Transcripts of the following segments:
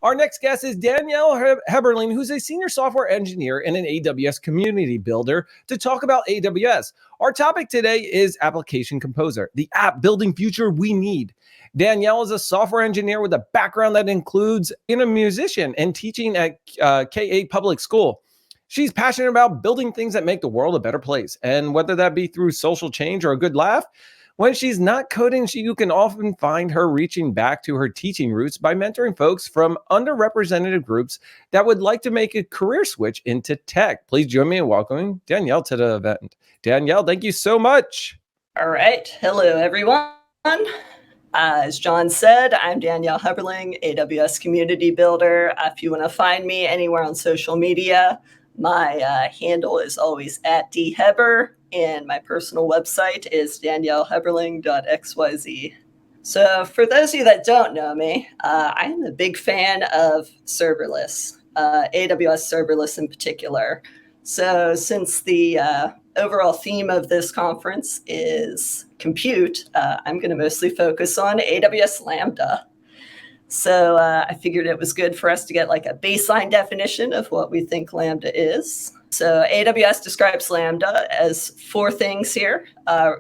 Our next guest is Danielle Heberling, who's a senior software engineer and an AWS Community Builder, to talk about AWS. Our topic today is Application Composer, the app building future we need. Danielle is a software engineer with a background that includes being a musician and teaching at K-8 public school. She's passionate about building things that make the world a better place, and whether that be through social change or a good laugh, when she's not coding, you can often find her reaching back to her teaching roots by mentoring folks from underrepresented groups that would like to make a career switch into tech. Please join me in welcoming Danielle to the event. Danielle, thank you so much. All right. Hello, everyone. As John said, I'm Danielle Heberling, AWS Community Builder. If you want to find me anywhere on social media, my handle is always @dheber, and my personal website is danielleheberling.xyz. So for those of you that don't know me, I'm a big fan of serverless, AWS serverless in particular. So since the overall theme of this conference is compute, I'm going to mostly focus on AWS Lambda. So I figured it was good for us to get like a baseline definition of what we think Lambda is. So AWS describes Lambda as four things here.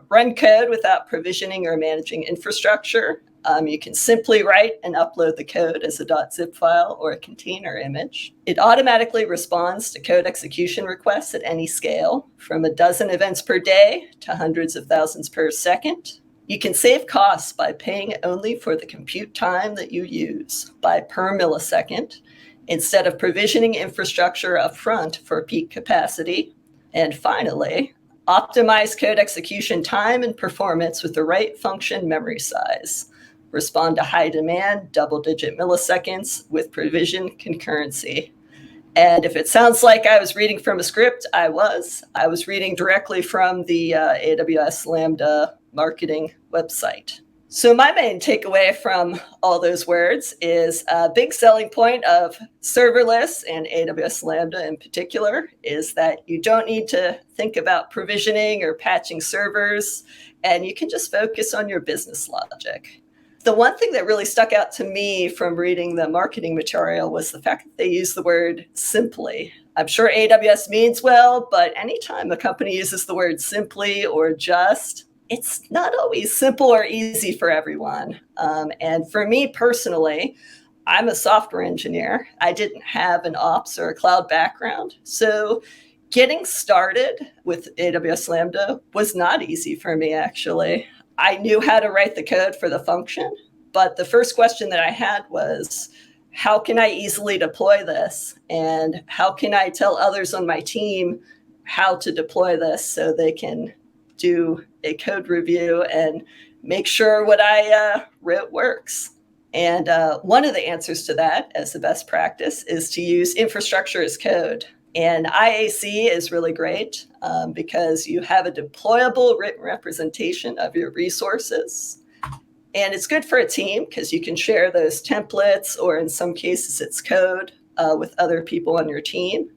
Run code without provisioning or managing infrastructure. You can simply write and upload the code as a .zip file or a container image. It automatically responds to code execution requests at any scale, from a dozen events per day to hundreds of thousands per second. You can save costs by paying only for the compute time that you use by per millisecond, instead of provisioning infrastructure upfront for peak capacity. And finally, optimize code execution time and performance with the right function memory size. Respond to high demand, double-digit milliseconds with provision concurrency. And if it sounds like I was reading from a script, I was reading directly from the AWS Lambda marketing website. So my main takeaway from all those words is a big selling point of serverless and AWS Lambda in particular is that you don't need to think about provisioning or patching servers, and you can just focus on your business logic. The one thing that really stuck out to me from reading the marketing material was the fact that they use the word simply. I'm sure AWS means well, but anytime a company uses the word simply or just, it's not always simple or easy for everyone. And for me personally, I'm a software engineer. I didn't have an ops or a cloud background. So getting started with AWS Lambda was not easy for me, actually. I knew how to write the code for the function, but the first question that I had was, how can I easily deploy this? And how can I tell others on my team how to deploy this so they can do a code review and make sure what I wrote works? And one of the answers to that, as the best practice, is to use infrastructure as code. And IAC is really great because you have a deployable written representation of your resources. And it's good for a team because you can share those templates, or in some cases it's code, with other people on your team.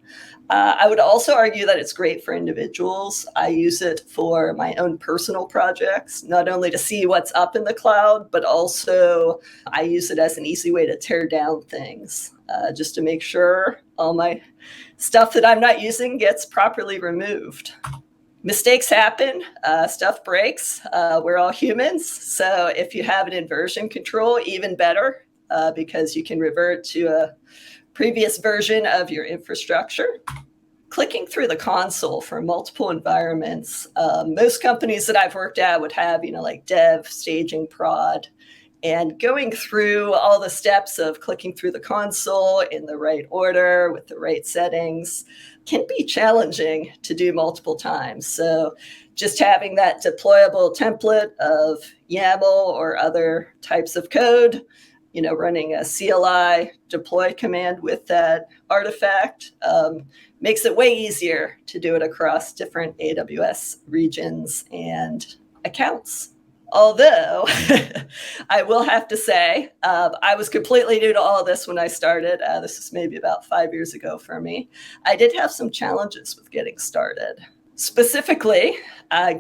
I would also argue that it's great for individuals. I use it for my own personal projects, not only to see what's up in the cloud, but also I use it as an easy way to tear down things, just to make sure all my stuff that I'm not using gets properly removed. Mistakes happen, stuff breaks, we're all humans. So if you have an inversion control, even better, because you can revert to a previous version of your infrastructure. Clicking through the console for multiple environments, most companies that I've worked at would have, like dev, staging, prod, and going through all the steps of clicking through the console in the right order with the right settings can be challenging to do multiple times. So just having that deployable template of YAML or other types of code, running a CLI deploy command with that artifact makes it way easier to do it across different AWS regions and accounts. Although I will have to say, I was completely new to all of this when I started. This is maybe about 5 years ago for me. I did have some challenges with getting started. Specifically,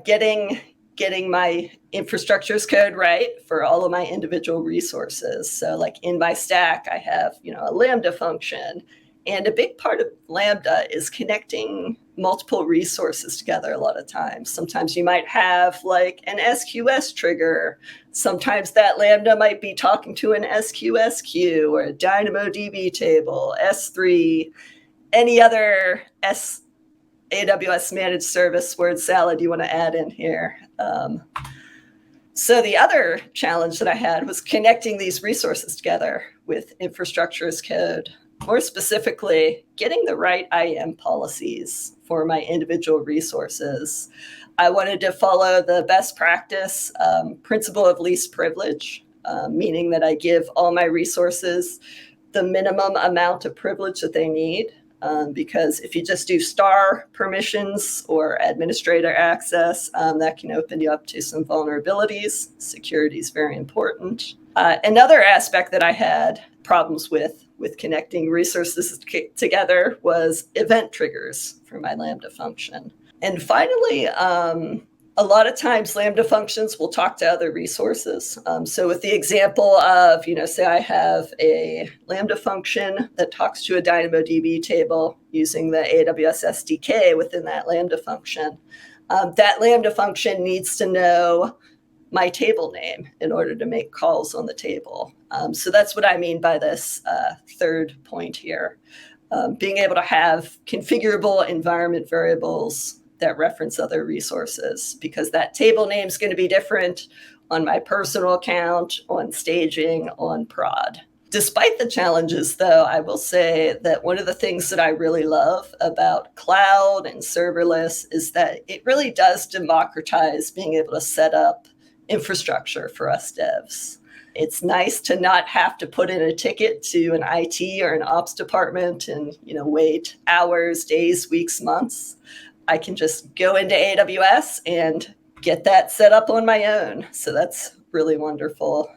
getting getting my infrastructure as code right for all of my individual resources. So like in my stack, I have, a Lambda function. And a big part of Lambda is connecting multiple resources together a lot of times. Sometimes you might have like an SQS trigger. Sometimes that Lambda might be talking to an SQS queue or a DynamoDB table, S3, any other AWS managed service word salad you want to add in here. So the other challenge that I had was connecting these resources together with infrastructure as code. More specifically, getting the right IAM policies for my individual resources. I wanted to follow the best practice principle of least privilege, meaning that I give all my resources the minimum amount of privilege that they need. Because if you just do star permissions or administrator access, that can open you up to some vulnerabilities. Security is very important. Another aspect that I had problems with connecting resources together was event triggers for my Lambda function. And finally, a lot of times Lambda functions will talk to other resources. So with the example of, say I have a Lambda function that talks to a DynamoDB table using the AWS SDK within that Lambda function. That Lambda function needs to know my table name in order to make calls on the table. So that's what I mean by this third point here. Being able to have configurable environment variables that reference other resources, because that table name is going to be different on my personal account, on staging, on prod. Despite the challenges, though, I will say that one of the things that I really love about cloud and serverless is that it really does democratize being able to set up infrastructure for us devs. It's nice to not have to put in a ticket to an IT or an ops department and wait hours, days, weeks, months. I can just go into AWS and get that set up on my own. So that's really wonderful.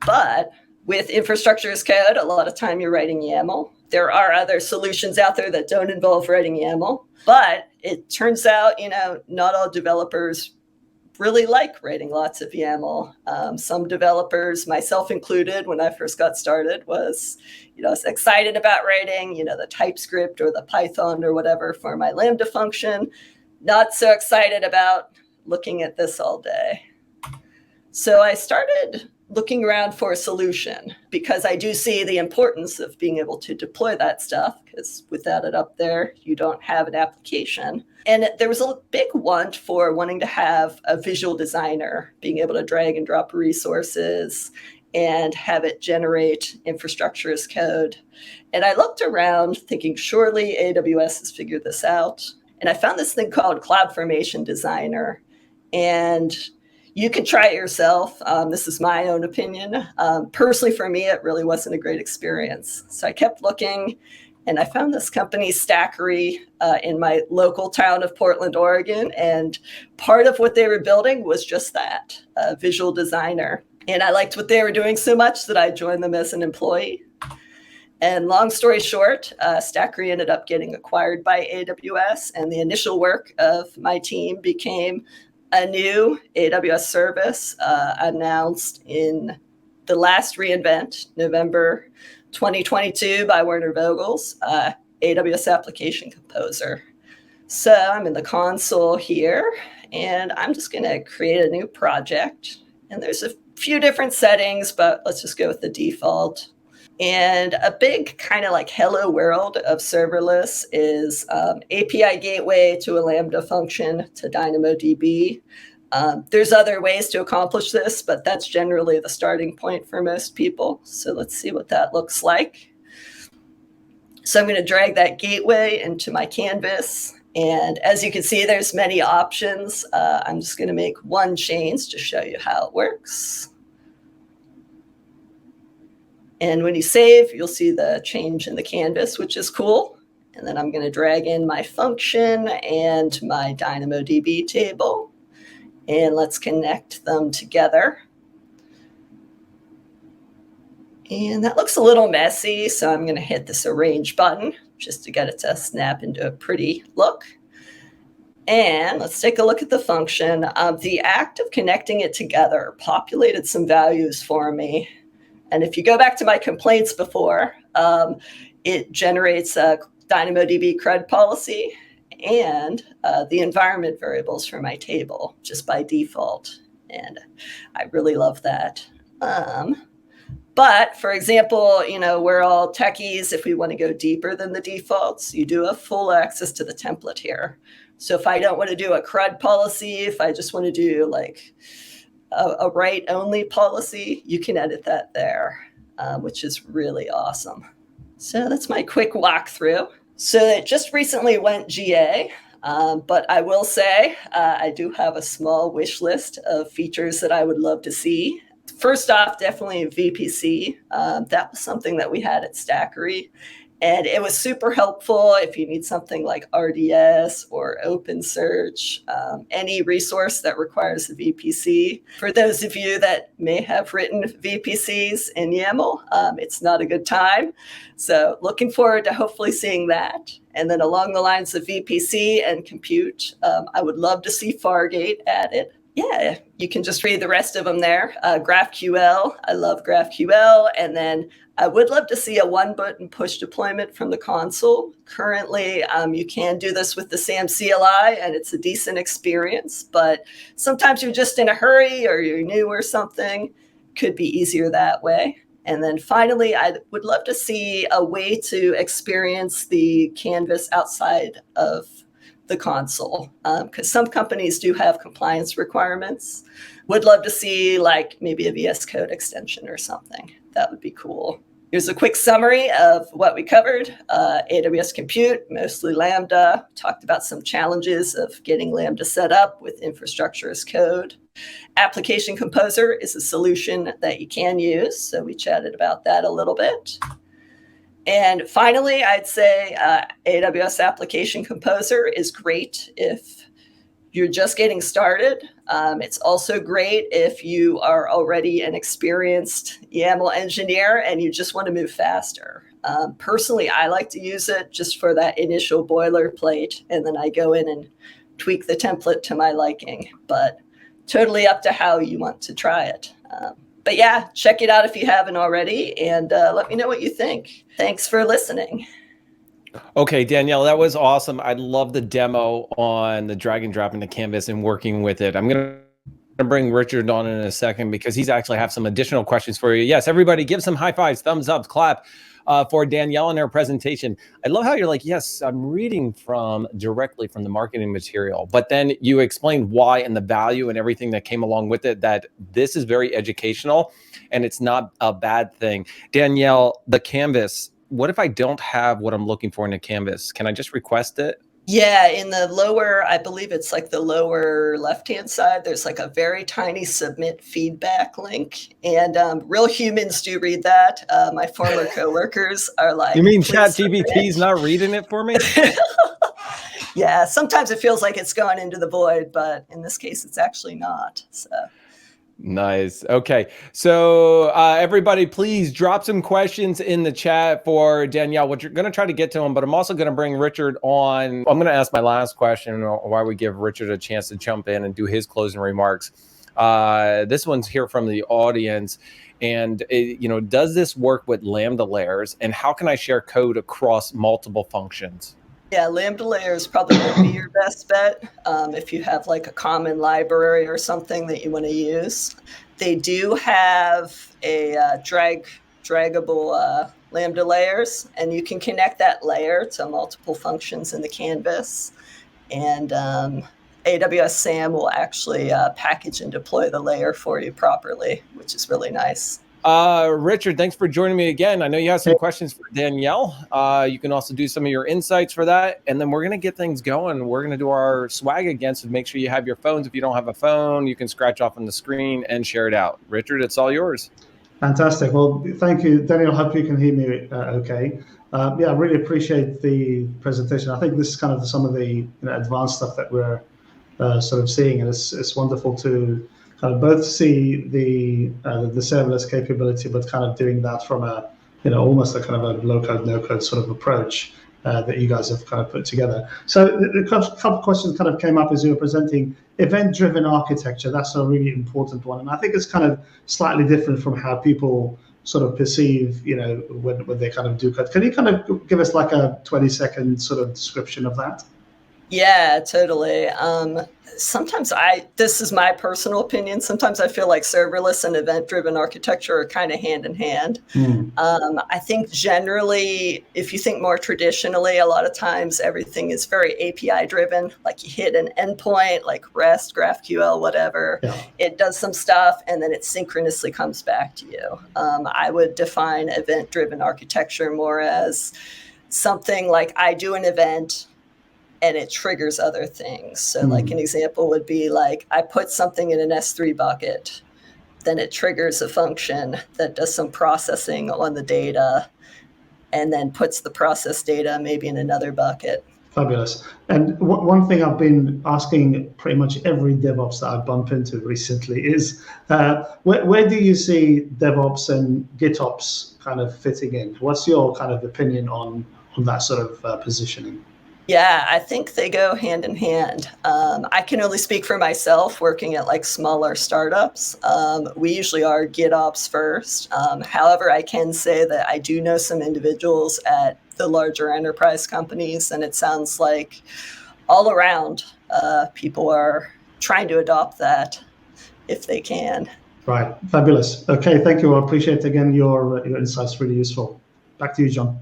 But with infrastructure as code, a lot of time you're writing YAML. There are other solutions out there that don't involve writing YAML, but it turns out, not all developers really like writing lots of YAML. Some developers, myself included, when I first got started, was excited about writing, the TypeScript or the Python or whatever for my Lambda function. Not so excited about looking at this all day. So I started looking around for a solution because I do see the importance of being able to deploy that stuff, because without it up there, you don't have an application. And there was a big want for wanting to have a visual designer, being able to drag and drop resources and have it generate infrastructure as code. And I looked around thinking, surely AWS has figured this out. And I found this thing called CloudFormation Designer. And you can try it yourself. This is my own opinion. Personally, for me, it really wasn't a great experience. So I kept looking, and I found this company, Stackery, in my local town of Portland, Oregon. And part of what they were building was just that, a visual designer. And I liked what they were doing so much that I joined them as an employee. And long story short, Stackery ended up getting acquired by AWS, and the initial work of my team became a new AWS service announced in the last reInvent, November 2022 by Werner Vogel's AWS Application Composer. So I'm in the console here, and I'm just going to create a new project. And there's a few different settings, but let's just go with the default. And a big kind of like hello world of serverless is API gateway to a Lambda function to DynamoDB. There's other ways to accomplish this, but that's generally the starting point for most people. So let's see what that looks like. So I'm going to drag that gateway into my canvas. And as you can see, there's many options. I'm just going to make one change to show you how it works. And when you save, you'll see the change in the canvas, which is cool. And then I'm going to drag in my function and my DynamoDB table. And let's connect them together. And that looks a little messy, so I'm going to hit this arrange button just to get it to snap into a pretty look. And let's take a look at the function. The act of connecting it together populated some values for me. And if you go back to my complaints before, it generates a DynamoDB CRUD policy and the environment variables for my table just by default. And I really love that. But for example, we're all techies. If we want to go deeper than the defaults, you do have full access to the template here. So if I don't want to do a CRUD policy, if I just want to do like a write-only policy, you can edit that there, which is really awesome. So that's my quick walkthrough. So it just recently went GA, but I will say I do have a small wish list of features that I would love to see. First off, definitely VPC. That was something that we had at Stackery. And it was super helpful if you need something like RDS or OpenSearch, any resource that requires a VPC. For those of you that may have written VPCs in YAML, it's not a good time. So looking forward to hopefully seeing that. And then along the lines of VPC and compute, I would love to see Fargate added. Yeah, you can just read the rest of them there. GraphQL, I love GraphQL. And then I would love to see a one-button push deployment from the console. Currently, you can do this with the SAM CLI, and it's a decent experience. But sometimes you're just in a hurry or you're new or something. Could be easier that way. And then finally, I would love to see a way to experience the canvas outside of the console, because some companies do have compliance requirements. Would love to see like maybe a VS Code extension or something. That would be cool. Here's a quick summary of what we covered. AWS Compute, mostly Lambda. Talked about some challenges of getting Lambda set up with infrastructure as code. Application Composer is a solution that you can use. So we chatted about that a little bit. And finally, I'd say AWS Application Composer is great if you're just getting started. It's also great if you are already an experienced YAML engineer and you just want to move faster. Personally, I like to use it just for that initial boilerplate, and then I go in and tweak the template to my liking. But totally up to how you want to try it. But yeah, check it out if you haven't already, and let me know what you think. Thanks for listening. Okay, Danielle, that was awesome. I love the demo on the drag and drop into Canvas and working with it. I'm going to bring Richard on in a second because he's actually have some additional questions for you. Yes, everybody give some high fives, thumbs up, clap for Danielle in her presentation. I love how you're like, yes, I'm reading directly from the marketing material, but then you explained why and the value and everything that came along with it, that this is very educational and it's not a bad thing. Danielle, the Canvas, what if I don't have what I'm looking for in a Canvas? Can I just request it? Yeah, in the lower, I believe it's like the lower left-hand side, there's like a very tiny submit feedback link. And real humans do read that. My former coworkers are like, you mean ChatGPT is not reading it for me? Yeah, sometimes it feels like it's going into the void, but in this case, it's actually not. So. Nice. Okay. So everybody, please drop some questions in the chat for Danielle, which you're going to try to get to him, but I'm also going to bring Richard on. I'm going to ask my last question while we give Richard a chance to jump in and do his closing remarks. This one's here from the audience. And, does this work with Lambda layers? And how can I share code across multiple functions? Yeah, Lambda layers probably would be your best bet if you have like a common library or something that you want to use. They do have a draggable Lambda layers, and you can connect that layer to multiple functions in the canvas. And AWS SAM will actually package and deploy the layer for you properly, which is really nice. Richard, thanks for joining me again. I know you have some questions for Danielle. You can also do some of your insights for that. And then we're going to get things going. We're going to do our swag again. So make sure you have your phones. If you don't have a phone, you can scratch off on the screen and share it out. Richard, it's all yours. Fantastic. Well, thank you, Danielle. Hope you can hear me okay. Yeah, I really appreciate the presentation. I think this is kind of some of the advanced stuff that we're sort of seeing. And it's wonderful to kind of both see the serverless capability, but kind of doing that from a almost a kind of a low code, no code sort of approach. that you guys have kind of put together. So a couple of questions kind of came up as you were presenting. Event-driven architecture, that's a really important one. And I think it's kind of slightly different from how people sort of perceive, when they kind of do code. Can you kind of give us like a 20-second sort of description of that? Yeah, totally. Sometimes this is my personal opinion, sometimes I feel like serverless and event-driven architecture are kind of hand in hand. I think generally, if you think more traditionally, a lot of times everything is very API driven, like you hit an endpoint, like REST, GraphQL, whatever. Yeah. It does some stuff and then it synchronously comes back to you. I would define event-driven architecture more as something like I do an event and it triggers other things. So like an example would be like, I put something in an S3 bucket, then it triggers a function that does some processing on the data and then puts the processed data maybe in another bucket. Fabulous. And one thing I've been asking pretty much every DevOps that I've bumped into recently is, where do you see DevOps and GitOps kind of fitting in? What's your kind of opinion on that sort of positioning? Yeah, I think they go hand in hand. I can only speak for myself working at like smaller startups. We usually are GitOps first. However, I can say that I do know some individuals at the larger enterprise companies, and it sounds like all around people are trying to adopt that if they can. Right, fabulous. Okay, thank you. I appreciate again your insights, really useful. Back to you, John.